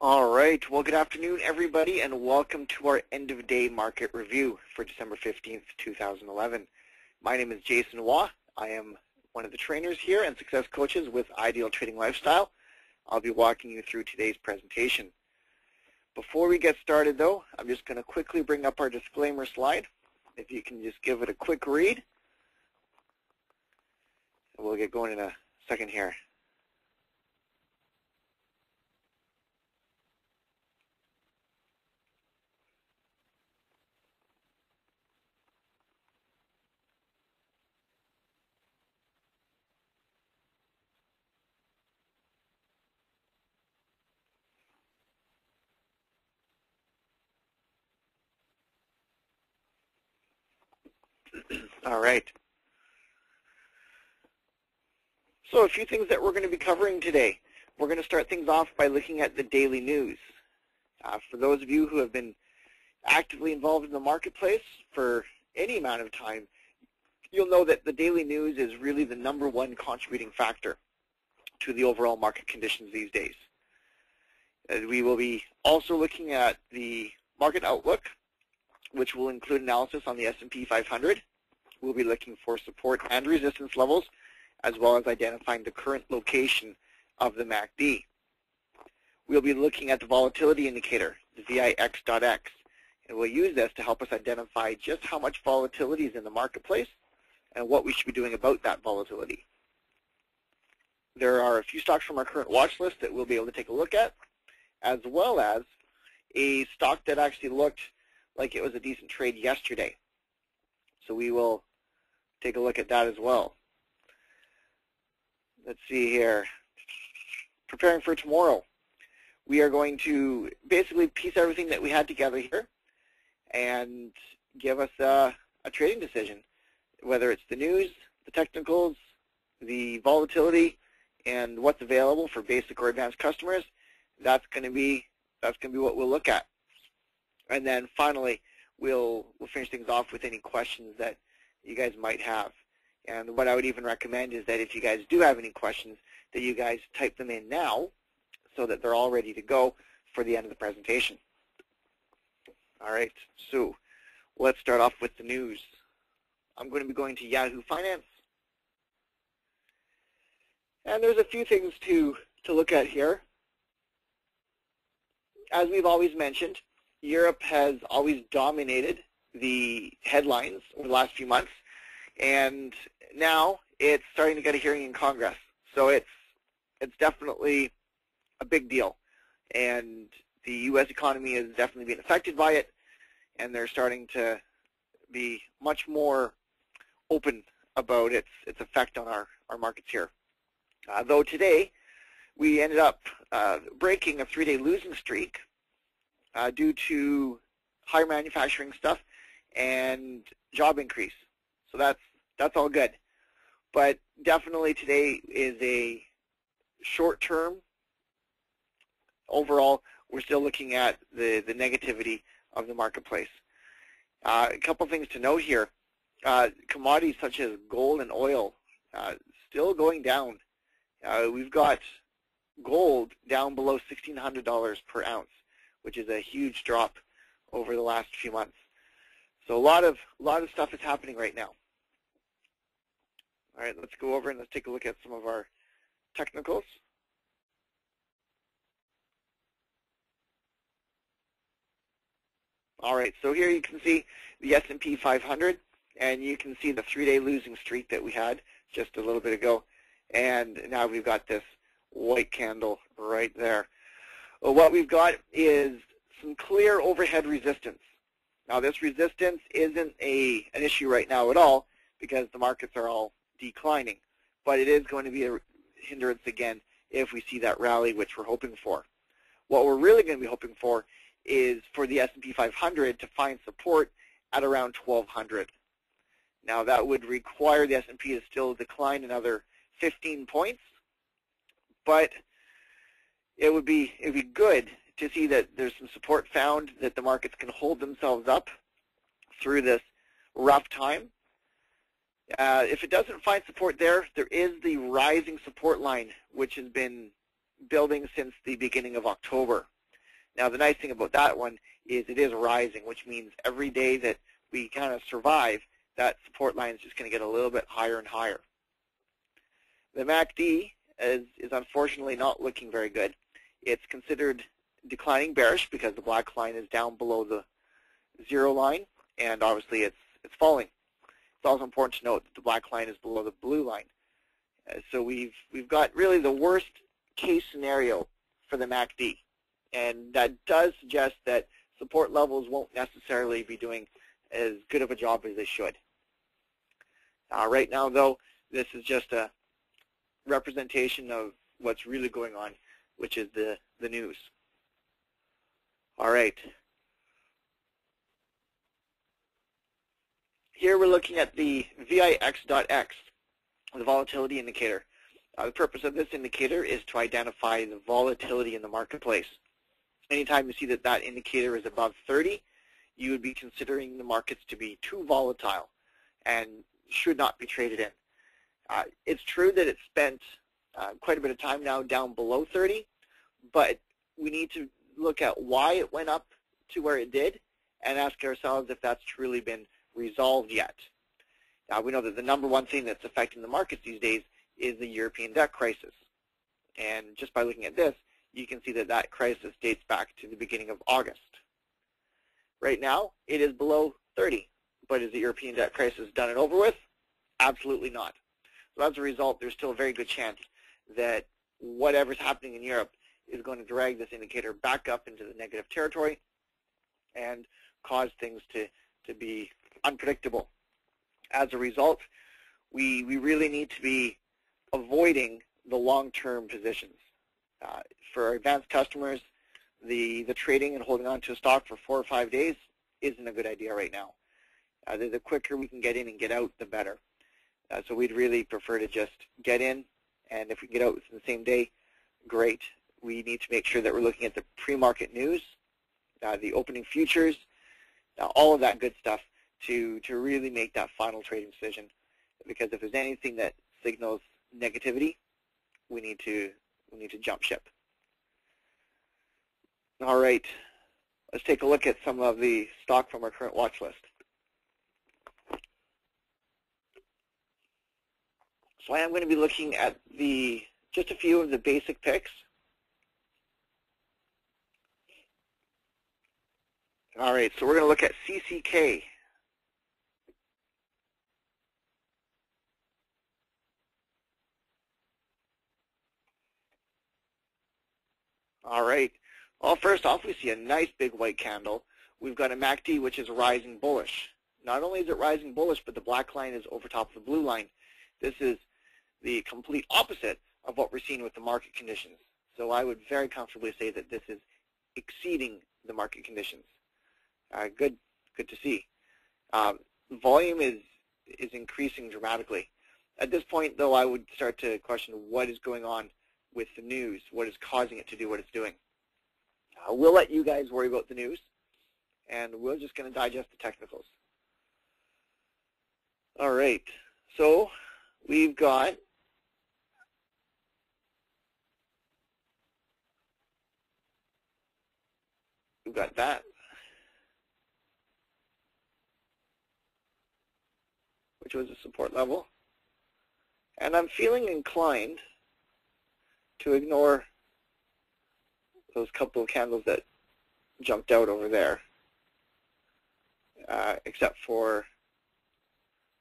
All right. Well, good afternoon, everybody, and welcome to our end-of-day market review for December 15th, 2011. My name is Jason Waugh. I am one of the trainers here and success coaches with Ideal Trading Lifestyle. I'll be walking you through today's presentation. Before we get started, though, I'm just going to quickly bring up our disclaimer slide. If you can just give it a quick read. We'll get going in a second here. All right. So a few things that we're going to be covering today. We're going to start things off by looking at the daily news. For those of you who have been actively involved in the marketplace for any amount of time, you'll know that the daily news is really the #1 contributing factor to the overall market conditions these days. We will be also looking at the market outlook, which will include analysis on the S&P 500. We'll be looking for support and resistance levels, as well as identifying the current location of the MACD. We'll be looking at the volatility indicator, the VIX.X, and we'll use this to help us identify just how much volatility is in the marketplace and what we should be doing about that volatility. There are a few stocks from our current watch list that we'll be able to take a look at, as well as a stock that actually looked like it was a decent trade yesterday. So we will take a look at that as well. Let's see here. Preparing for tomorrow. We are going to basically piece everything that we had together here and give us a trading decision, whether it's the news, the technicals, the volatility, and what's available for basic or advanced customers. That's going to be what we'll look at. And then finally, we'll finish things off with any questions that you guys might have. And what I would even recommend is that if you guys do have any questions, that you guys type them in now so that they're all ready to go for the end of the presentation. All right, so let's start off with the news. I'm going to be going to Yahoo Finance. And there's a few things to look at here. As we've always mentioned, Europe has always dominated the headlines over the last few months, and now it's starting to get a hearing in Congress. So it's definitely a big deal, and the U.S. economy is definitely being affected by it, and they're starting to be much more open about its effect on our markets here. Though today we ended up breaking a 3-day losing streak due to higher manufacturing stuff and job increase. So that's all good. But definitely today is a short term. Overall, we're still looking at the negativity of the marketplace. A couple things to note here. Commodities such as gold and oil still going down. We've got gold down below $1,600 per ounce, which is a huge drop over the last few months. So a lot of stuff is happening right now. All right, let's go over and let's take a look at some of our technicals. All right, so here you can see the S&P 500, and you can see the 3-day losing streak that we had just a little bit ago, and now we've got this white candle right there. Well, what we've got is some clear overhead resistance. Now, this resistance isn't an issue right now at all because the markets are all declining, but it is going to be a hindrance again if we see that rally, which we're hoping for. What we're really going to be hoping for is for the S&P 500 to find support at around 1,200. Now, that would require the S&P to still decline another 15 points, but it would be good to see that there's some support found, that the markets can hold themselves up through this rough time. If it doesn't find support there, there is the rising support line, which has been building since the beginning of October. Now, the nice thing about that one is it is rising, which means every day that we kind of survive, that support line is just going to get a little bit higher and higher. The MACD is unfortunately not looking very good. It's considered declining bearish because the black line is down below the 0 line, and obviously it's falling. It's also important to note that the black line is below the blue line. So we've got really the worst case scenario for the MACD, and that does suggest that support levels won't necessarily be doing as good of a job as they should. Right now, though, this is just a representation of what's really going on, which is the news. All right. Here we're looking at the VIX.X, the volatility indicator. The purpose of this indicator is to identify the volatility in the marketplace. Anytime you see that that indicator is above 30, you would be considering the markets to be too volatile and should not be traded in. It's true that it's spent quite a bit of time now down below 30, but we need to look at why it went up to where it did and ask ourselves if that's truly been resolved yet. Now, we know that the number one thing that's affecting the markets these days is the European debt crisis. And just by looking at this, you can see that that crisis dates back to the beginning of August. Right now, it is below 30. But is the European debt crisis done and over with? Absolutely not. So as a result, there's still a very good chance that whatever's happening in Europe is going to drag this indicator back up into the negative territory and cause things to be unpredictable. As a result, we really need to be avoiding the long-term positions. For our advanced customers, the trading and holding on to a stock for 4 or 5 days isn't a good idea right now. The quicker we can get in and get out, the better. So we'd really prefer to just get in, and if we can get out within the same day, great. We need to make sure that we're looking at the pre-market news, the opening futures, all of that good stuff to really make that final trading decision. Because if there's anything that signals negativity, we need to jump ship. All right, let's take a look at some of the stock from our current watch list. So I am going to be looking at just a few of the basic picks. All right, so we're going to look at CCK. All right. Well, first off, we see a nice big white candle. We've got a MACD which is rising bullish. Not only is it rising bullish, but the black line is over top of the blue line. This is the complete opposite of what we're seeing with the market conditions. So I would very comfortably say that this is exceeding the market conditions. Good to see. Volume is increasing dramatically. At this point, though, I would start to question what is going on with the news, what is causing it to do what it's doing. We'll let you guys worry about the news, and we're just going to digest the technicals. All right, so we've got that, which was a support level, and I'm feeling inclined to ignore those couple of candles that jumped out over there, except for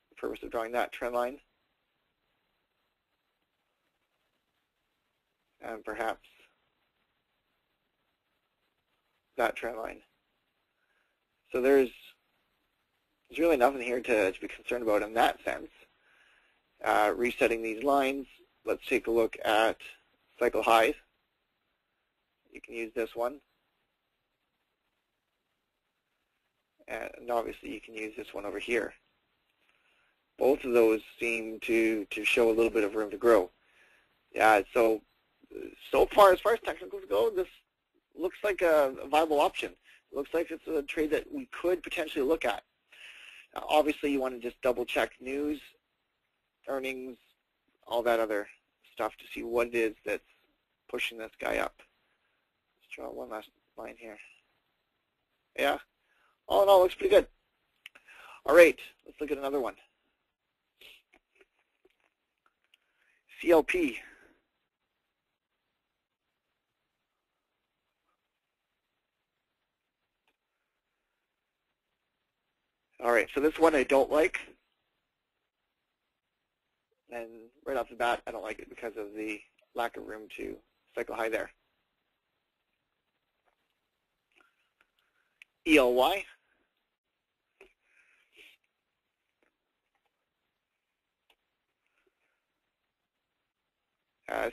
the purpose of drawing that trend line, and perhaps that trend line. So there's really nothing here to be concerned about in that sense. Resetting these lines, let's take a look at cycle highs. You can use this one, and obviously you can use this one over here. Both of those seem to show a little bit of room to grow. So far, as far as technicals go, this looks like a viable option. It looks like it's a trade that we could potentially look at. Obviously, you want to just double check news, earnings, all that other stuff to see what it is that's pushing this guy up. Let's draw one last line here. Yeah, all in all, looks pretty good. All right, let's look at another one. CLP. All right, so this one I don't like. And right off the bat, I don't like it because of the lack of room to cycle high there. ELY.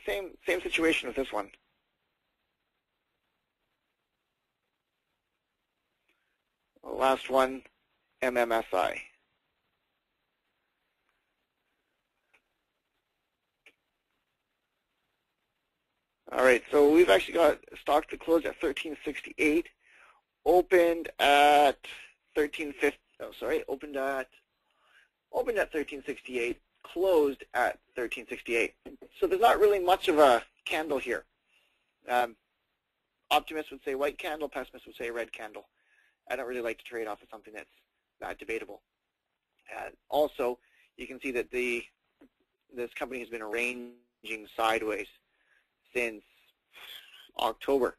Same situation with this one. The last one, MMSI. All right, so we've actually got stock that closed at 1368, opened at 1350. Oh, sorry, opened at 1368, closed at 1368. So there's not really much of a candle here. Optimists would say white candle, pessimists would say red candle. I don't really like to trade off of something that's debatable. Also, you can see that this company has been ranging sideways since October,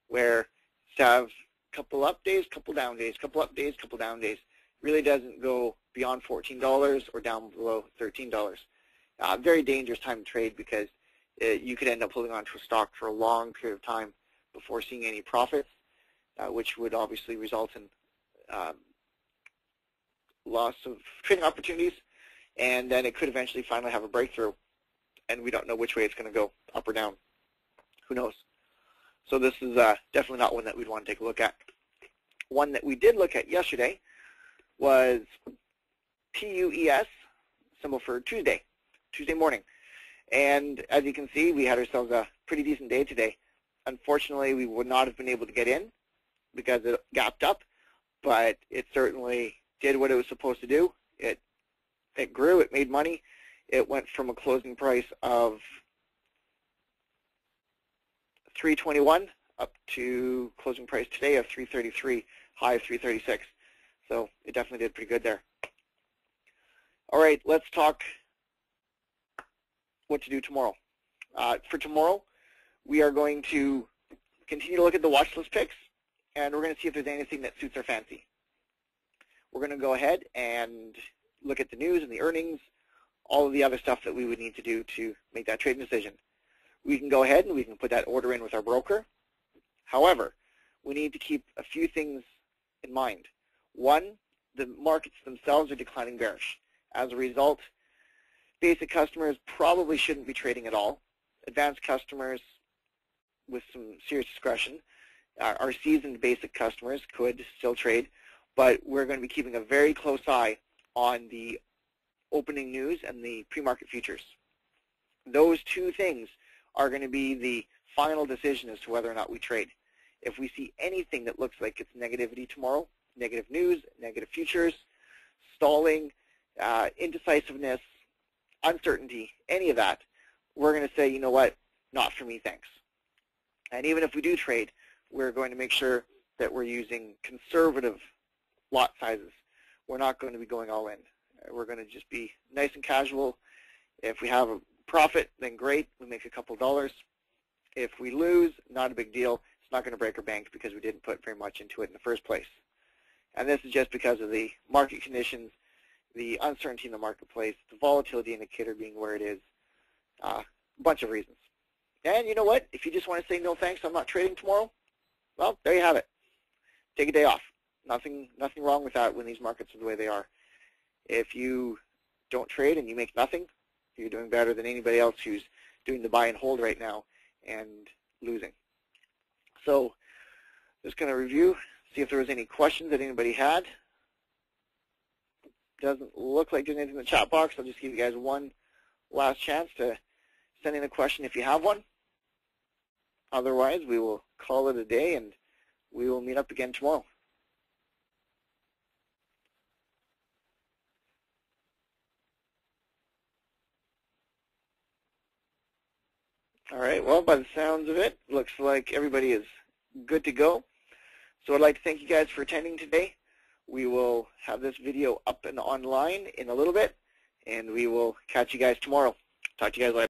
where to have a couple up days, couple down days, couple up days, couple down days, really doesn't go beyond $14 or down below $13. Very dangerous time to trade because you could end up holding on to a stock for a long period of time before seeing any profits, which would obviously result in loss of trading opportunities, and then it could eventually finally have a breakthrough, and we don't know which way it's going to go, up or down. Who knows? So this is definitely not one that we'd want to take a look at. One that we did look at yesterday was TUES, symbol for Tuesday morning. And as you can see, we had ourselves a pretty decent day today. Unfortunately, we would not have been able to get in because it gapped up, but it certainly did what it was supposed to do. It grew, it made money. It went from a closing price of $321 up to closing price today of $333, high of $336. So it definitely did pretty good there. All right, let's talk what to do tomorrow. For tomorrow, we are going to continue to look at the watch list picks, and we're going to see if there's anything that suits our fancy. We're going to go ahead and look at the news and the earnings, all of the other stuff that we would need to do to make that trading decision. We can go ahead and we can put that order in with our broker. However, we need to keep a few things in mind. One, the markets themselves are declining bearish. As a result, basic customers probably shouldn't be trading at all. Advanced customers with some serious discretion, our seasoned basic customers could still trade, but we're going to be keeping a very close eye on the opening news and the pre-market futures. Those two things are going to be the final decision as to whether or not we trade. If we see anything that looks like it's negativity tomorrow, negative news, negative futures, stalling, indecisiveness, uncertainty, any of that, we're going to say, you know what, not for me, thanks. And even if we do trade, we're going to make sure that we're using conservative lot sizes. We're not going to be going all in. We're going to just be nice and casual. If we have a profit, then great, we make a couple dollars. If we lose, not a big deal. It's not going to break our bank because we didn't put very much into it in the first place. And this is just because of the market conditions, the uncertainty in the marketplace, the volatility indicator being where it is, a bunch of reasons. And you know what? If you just want to say, no thanks, I'm not trading tomorrow, well, there you have it. Take a day off. Nothing wrong with that when these markets are the way they are. If you don't trade and you make nothing, you're doing better than anybody else who's doing the buy and hold right now and losing. So just going to review, see if there was any questions that anybody had. Doesn't look like there's anything in the chat box. I'll just give you guys one last chance to send in a question if you have one. Otherwise, we will call it a day and we will meet up again tomorrow. All right, well, by the sounds of it, looks like everybody is good to go. So I'd like to thank you guys for attending today. We will have this video up and online in a little bit, and we will catch you guys tomorrow. Talk to you guys later.